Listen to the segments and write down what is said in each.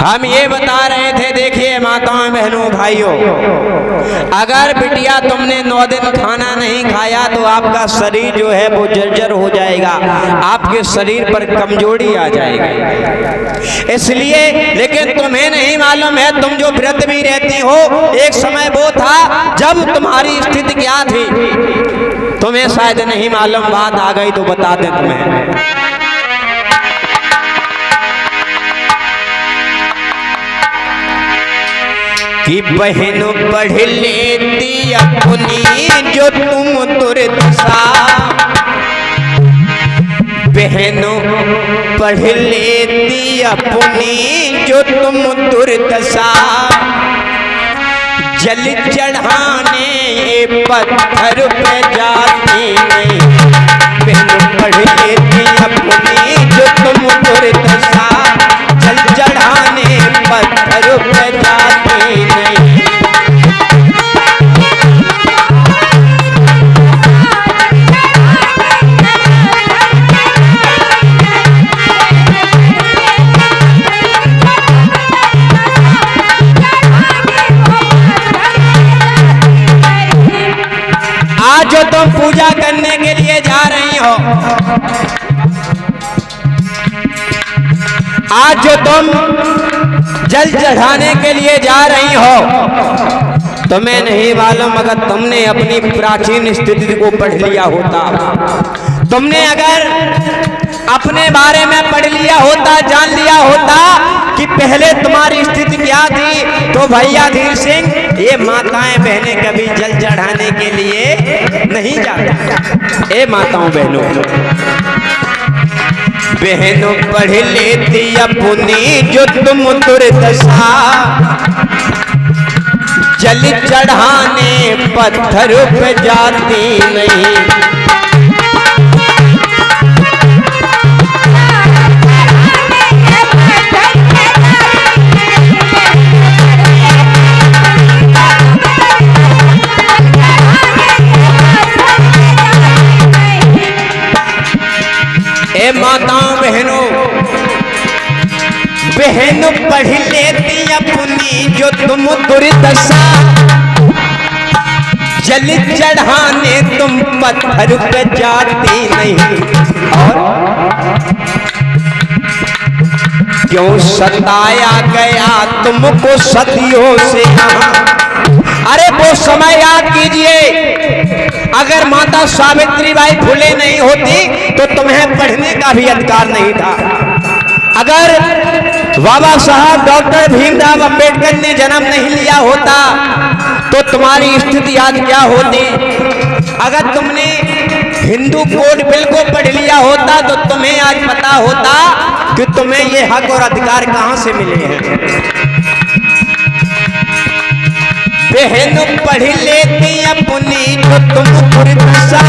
हम ये बता रहे थे, देखिए माताओं बहनों भाइयों, अगर बिटिया तुमने 9 दिन खाना नहीं खाया तो आपका शरीर जो है वो जर्जर हो जाएगा, आपके शरीर पर कमजोरी आ जाएगी। इसलिए, लेकिन तुम्हें नहीं मालूम है, तुम जो व्रत भी रहती हो, एक समय वो था जब तुम्हारी स्थिति क्या थी, तुम्हें शायद नहीं मालूम। बात आ गई तो बता दे तुम्हें। कि बहनों पढ़ लेती अपनी जो तुम दुर्दशा, बहनों पढ़ लेती अपनी जो तुम दुर्दशा, जल चढ़ाने पत्थर पे जाती नहीं। बहनों पढ़ लेती अपनी जो तुम दुर्दशा, जल चढ़ाने पत्थर पे जाती नहीं। आज जो तुम पूजा करने के लिए जा रही हो, आज जो तुम जल चढ़ाने के लिए जा रही हो, तुम्हें नहीं मालूम, अगर तुमने अपनी प्राचीन स्थिति को पढ़ लिया होता, तुमने अगर अपने बारे में पढ़ लिया होता, जान लिया होता कि पहले तुम्हारी स्थिति क्या थी, तो भैया धीर सिंह, ये माताएं बहनें कभी जल चढ़ाने के लिए नहीं जाती। ए माताओं बहनों, बहनों पढ़ लेती अपनी जो तुम दुर्दशा, जल चढ़ाने पत्थर पे जाती नहीं। ए माताओं बहनों, बहनों पढ़ लेती अपनी जो तुम दुर्दशा, जल चढ़ाने तुम पत्थर पे जाती नहीं। और क्यों सताया गया तुमको सदियों से यहाँ। अरे वो समय याद कीजिए, अगर माता सावित्रीबाई फुले नहीं होती तो तुम्हें पढ़ने का भी अधिकार नहीं था। अगर बाबा साहब डॉक्टर भीमराव अंबेडकर ने जन्म नहीं लिया होता तो तुम्हारी स्थिति आज क्या होती। अगर तुमने हिंदू कोड बिल को पढ़ लिया होता तो तुम्हें आज पता होता कि तुम्हें ये हक और अधिकार कहां से मिले हैं। बहन पढ़ लेती अपनी तो तुम दुर्दशा,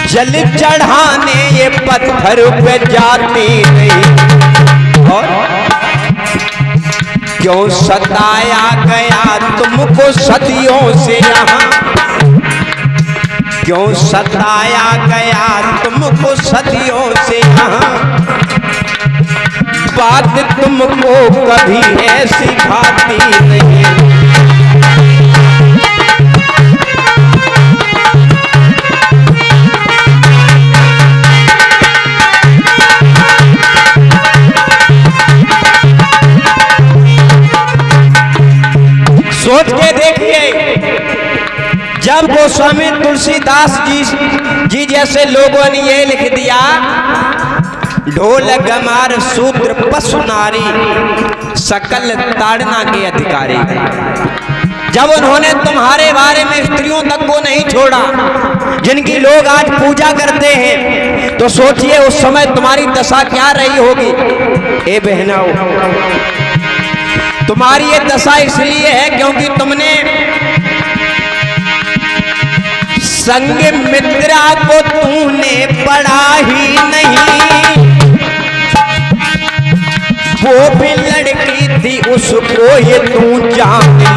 जल चढ़ाने ये पत्थर पे जाती नहीं। और क्यों सताया गया तुमको सदियों से यहाँ, क्यों सताया गया तुमको सदियों से यहाँ। बात तुमको कभी ऐसी खाती नहीं। सोच के देखिए, जब गोस्वामी तुलसीदास जी जैसे लोगों ने ये लिख दिया, ढोल गमार शूद्र पशु नारी सकल ताड़ना के अधिकारी। जब उन्होंने तुम्हारे बारे में स्त्रियों तक को नहीं छोड़ा जिनकी लोग आज पूजा करते हैं, तो सोचिए उस समय तुम्हारी दशा क्या रही होगी। ए बहनाओ, तुम्हारी ये दशा इसलिए है क्योंकि तुमने संग मित्रा को तूने पढ़ा ही नहीं। वो भी लड़की थी उसको ये तू जानती,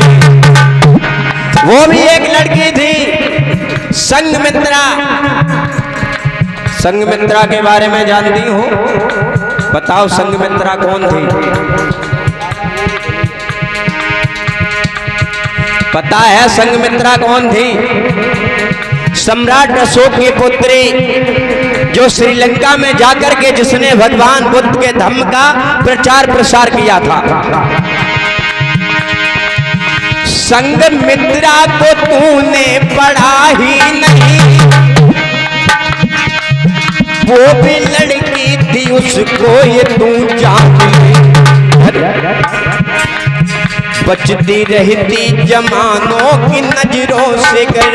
वो भी एक लड़की थी संगमित्रा। संगमित्रा के बारे में जानती हो, बताओ संघमित्रा कौन थी? पता है संघमित्रा कौन थी? सम्राट अशोक की पुत्री, जो श्रीलंका में जाकर के जिसने भगवान बुद्ध के धम्म का प्रचार प्रसार किया था। संघमित्रा को तूने पढ़ा ही नहीं, वो भी लड़की थी उसको ये तू जान ले। बचती रहती जमानों की नजरों से कर,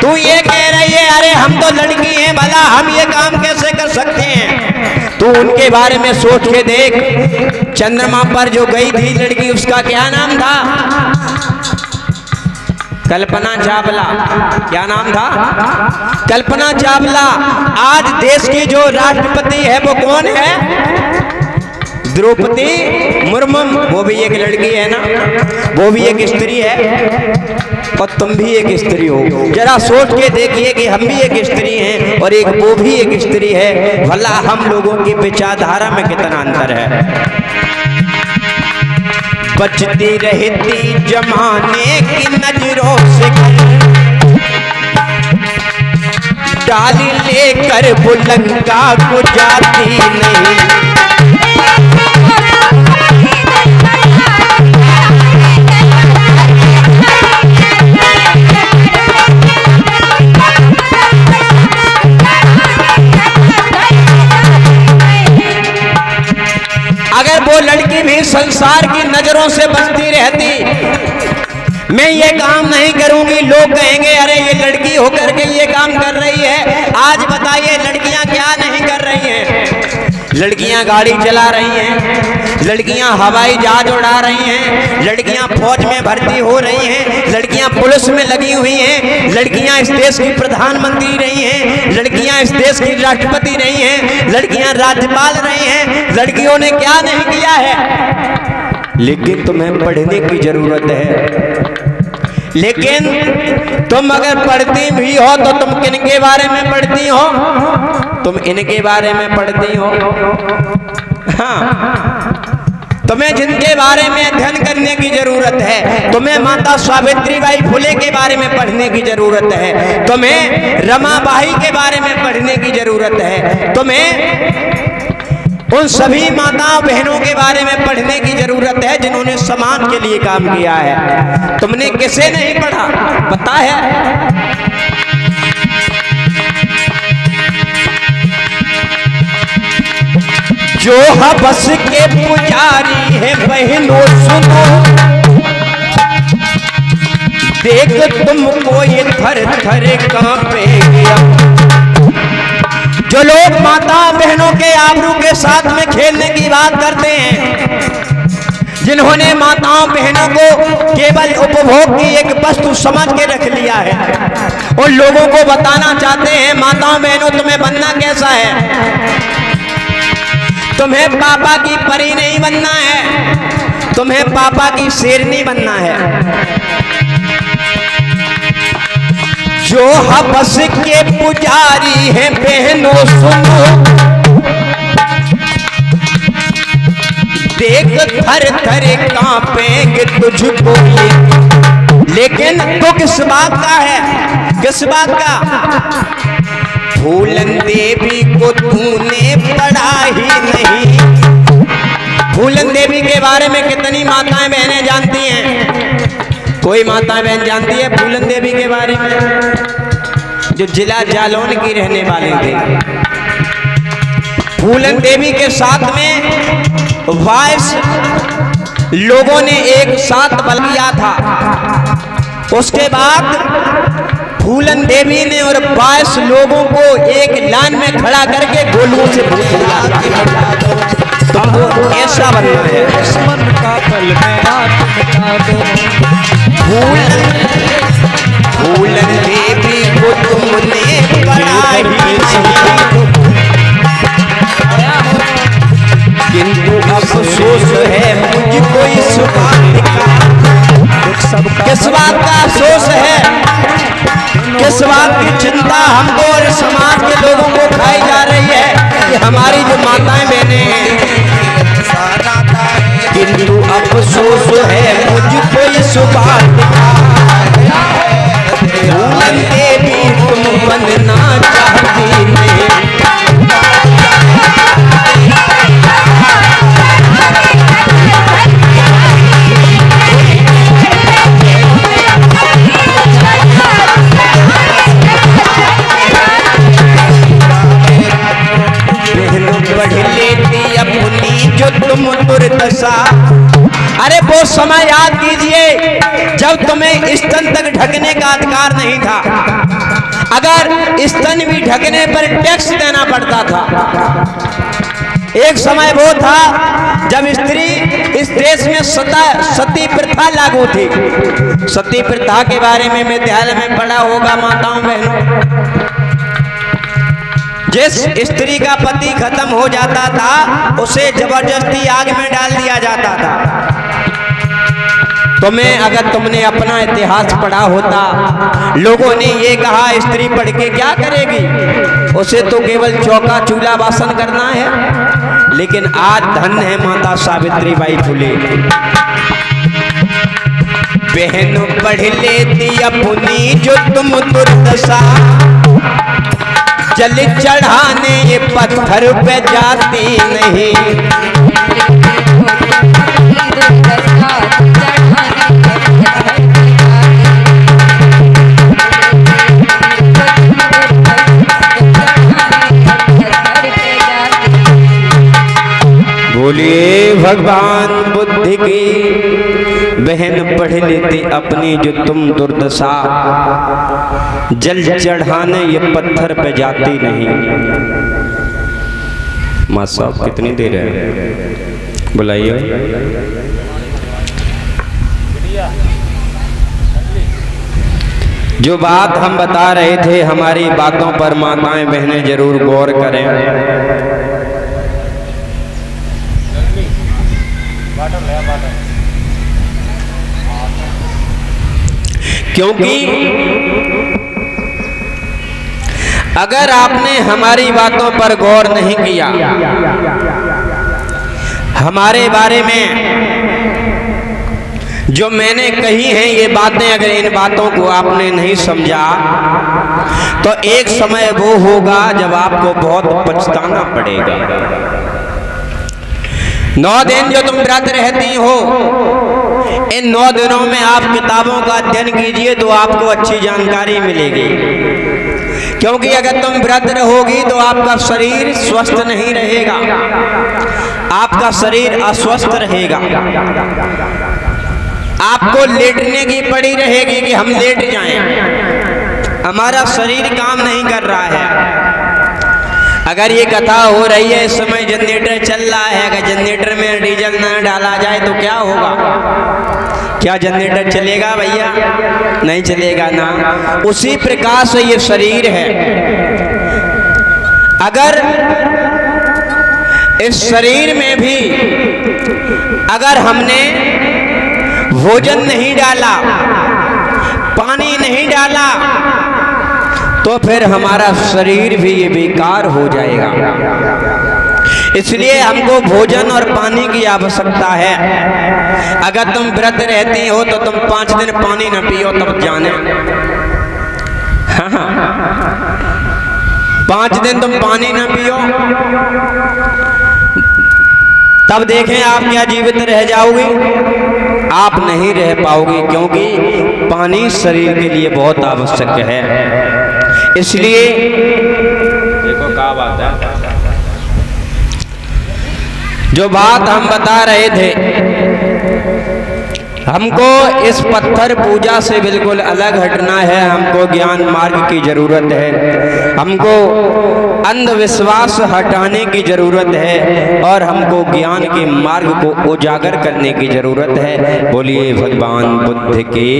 तू ये कह रही है अरे हम तो लड़की हैं, भला हम ये काम कैसे कर सकते हैं? तू उनके बारे में सोच के देख। चंद्रमा पर जो गई थी लड़की, उसका क्या नाम था? कल्पना चावला। क्या नाम था? कल्पना चावला। आज देश की जो राष्ट्रपति है वो कौन है? द्रौपदी मुर्मू। वो भी एक लड़की है ना, वो भी एक स्त्री है और तुम भी एक स्त्री हो। जरा सोच के देखिए कि हम भी एक स्त्री हैं और एक वो भी एक स्त्री है, भला हम लोगों की विचारधारा में कितना अंतर है। बचती रहती जमाने की नजरों से डाली लेकर बुलंगा को जाती नहीं। अगर वो लड़की भी संसार की नजरों से बचती रहती, मैं ये काम नहीं करूंगी, लोग कहेंगे अरे ये लड़की होकर के ये काम कर रही है। आज बताइए लड़कियां क्या नहीं कर रही हैं? लड़कियां गाड़ी चला रही हैं, लड़कियां हवाई जहाज उड़ा रही हैं, लड़कियां फौज में भर्ती हो रही हैं, लड़कियां पुलिस में लगी हुई हैं, लड़कियां इस देश की प्रधानमंत्री रही हैं, लड़कियां इस देश की राष्ट्रपति रही हैं, लड़कियां राज्यपाल रही हैं। लड़कियों ने क्या नहीं किया है? लेकिन तुम्हें पढ़ने की जरूरत है। लेकिन तुम अगर पढ़ती भी हो तो तुम किनके बारे में पढ़ती हो? तुम इनके बारे में पढ़ती हो। हाँ, तुम्हें जिनके बारे में अध्ययन करने की जरूरत है। तुम्हें माता सावित्रीबाई फुले के बारे में पढ़ने की जरूरत है, तुम्हें रमाबाई के बारे में पढ़ने की जरूरत है, तुम्हें उन सभी माताओं बहनों के बारे में पढ़ने की जरूरत है जिन्होंने समाज के लिए काम किया है। तुमने किसे नहीं पढ़ा पता है? जो हवस के पुजारी है बहनों सुनो, देख तुमको ये थर थर कांपेगा। जो लोग माता बहनों के आबरू के साथ में खेलने की बात करते हैं, जिन्होंने माताओं बहनों को केवल उपभोग की एक वस्तु समझ के रख लिया है, और लोगों को बताना चाहते हैं माताओं बहनों तुम्हें बनना कैसा है? तुम्हें पापा की परी नहीं बनना है, तुम्हें पापा की शेरनी बनना है। जो हवस के पुजारी हैं बहनों सुनो, देख थर थर कांपेंगे तुझको ये। लेकिन तो किस बात का है? किस बात का? फूलन देवी को तूने पढ़ा ही नहीं। फूलन देवी के बारे में कितनी माताएं बहनें जानती हैं? कोई माता बहन जानती है फूलन देवी के बारे में? जो जिला जालौन की रहने वाली थी। फूलन देवी के साथ में 22 लोगों ने एक साथ बल किया था। उसके बाद फूलन देवी ने और 22 लोगों को एक लाइन में खड़ा करके गोलुओं से पूछ लिया तुमको ऐसा बनना है। फूलन देवी को तुमने पढ़ा ही नहीं, किंतु अफसोस है मुझको इस बात का। किस बात का अफसोस है? किस बात की चिंता हमको और समाज के लोगों को खाई जा रही है कि हमारी जो माताएं बहनें हैं, किंतु अफसोस है मुझको इस बात का, फूलन देवी तुम बनना चाहती नहीं। जो तुम दुर्दशा, अरे वो समय याद कीजिए जब तुम्हें स्तन तक ढकने का अधिकार नहीं था। अगर स्तन भी ढकने पर टैक्स देना पड़ता था। एक समय वो था जब स्त्री इस देश में सती प्रथा लागू थी। सती प्रथा के बारे में विद्यालय में पढ़ा होगा माताओं बहनों। जिस स्त्री का पति खत्म हो जाता था उसे जबरदस्ती आग में डाल दिया जाता था। अगर तुमने अपना इतिहास पढ़ा होता, लोगों ने ये कहा स्त्री पढ़ के क्या करेगी, उसे तो केवल चौका चूल्हा वासन करना है। लेकिन आज धन्य है माता सावित्री बाई फुले, बहन पढ़ लेती अपनी जो तुम दुर्दशा, जल चढ़ाने ये पत्थर पे जाती नहीं। बोलिए भगवान बुद्ध की, बहन पढ़ लेती अपनी जो तुम दुर्दशा, जल चढ़ाने ये पत्थर पे जाती नहीं। माँ साहब कितनी देर है, बुलाइए। जो बात हम बता रहे थे, हमारी बातों पर माताएं बहनें जरूर गौर करें। क्योंकि अगर आपने हमारी बातों पर गौर नहीं किया, हमारे बारे में जो मैंने कही हैं ये बातें, अगर इन बातों को आपने नहीं समझा तो एक समय वो होगा जब आपको बहुत पछताना पड़ेगा। 9 दिन जो तुम व्रत रहती हो, इन 9 दिनों में आप किताबों का अध्ययन कीजिए तो आपको अच्छी जानकारी मिलेगी। क्योंकि अगर तुम व्रत रहोगी तो आपका शरीर स्वस्थ नहीं रहेगा, आपका शरीर अस्वस्थ रहेगा। आपको लेटने की पड़ी रहेगी कि हम लेट जाएं, हमारा शरीर काम नहीं कर रहा है। अगर ये कथा हो रही है इस समय जनरेटर चल रहा है, अगर जनरेटर में डीजल न डाला जाए तो क्या होगा? क्या जनरेटर चलेगा भैया? नहीं चलेगा ना। उसी प्रकार से ये शरीर है, अगर इस शरीर में भी अगर हमने भोजन नहीं डाला, पानी नहीं डाला, तो फिर हमारा शरीर भी ये बेकार हो जाएगा। इसलिए हमको भोजन और पानी की आवश्यकता है। अगर तुम व्रत रहती हो तो तुम 5 दिन पानी न पियो तब जाने। 5 दिन तुम पानी न पियो तब देखें आप क्या जीवित रह जाओगे? आप नहीं रह पाओगे, क्योंकि पानी शरीर के लिए बहुत आवश्यक है। इसलिए देखो क्या बात है, जो बात हम बता रहे थे, हमको इस पत्थर पूजा से बिल्कुल अलग हटना है। हमको ज्ञान मार्ग की जरूरत है, हमको अंधविश्वास हटाने की जरूरत है और हमको ज्ञान के मार्ग को उजागर करने की जरूरत है। बोलिए भगवान बुद्ध की